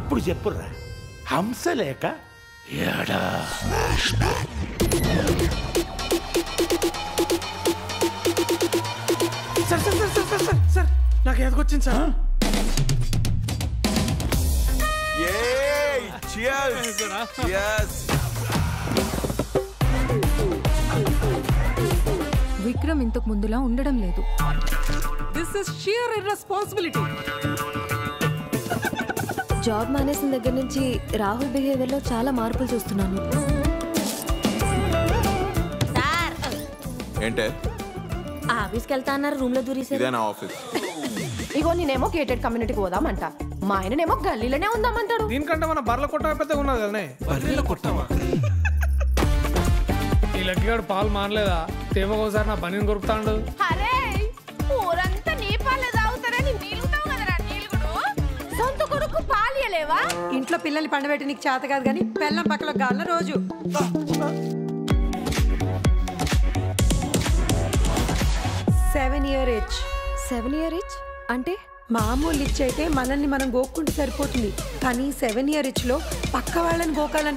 ఇప్పుడు చెప్పుర్రా, హంస లేక ఏడా? Sir sir sir sir sir sir నాకు ఎదకొచ్చింది సార్. విక్రమ్ ఇంతకు ముందులా ఉండడం లేదు. This is shear irresponsibility. Job మానేసిన దగ్గర నుంచి రాహుల్ బిహేవియర్ లో చాలా మార్పులు చూస్తున్నాను. ఏంటే ఆఫీస్కి వెళ్తా అన్నారు, రూమ్ లో దూరేసారు. ఇదేనా ఆఫీస్? ఇగో నేనేమో గేటెడ్ కమ్యూనిటీకి పోదామంట, మా ఆయననేమో గల్లీలోనే ఉందామంటాడు. దీనికంటే మన బర్ల కొట్ట పెద్దగా ఉన్నది కదనే. బర్రెల కొట్టమా? ఈ లక్కిగాడు పాలు మానలేదా? తేమకోసారి నా పనిని కొరుకుతాడు. అరే ఊరంతా నీ పాలే తాగుతారని నీలుగుతావు కదరా నీలుగుడు. సొంత కొడుకు పాలియలేవా? ఇంట్లో పిల్లల్ని పండబెట్టి నీకు చేత కాదు కానీ పెళ్ళం పక్కల గాల రోజు 7 year itch. 7 year itch అంటే మామూలు ఇచ్ అయితే మనల్ని మనం గోక్కుంటే సరిపోతుంది, కానీ 7 year itch లో పక్క వాళ్ళని గోకాలని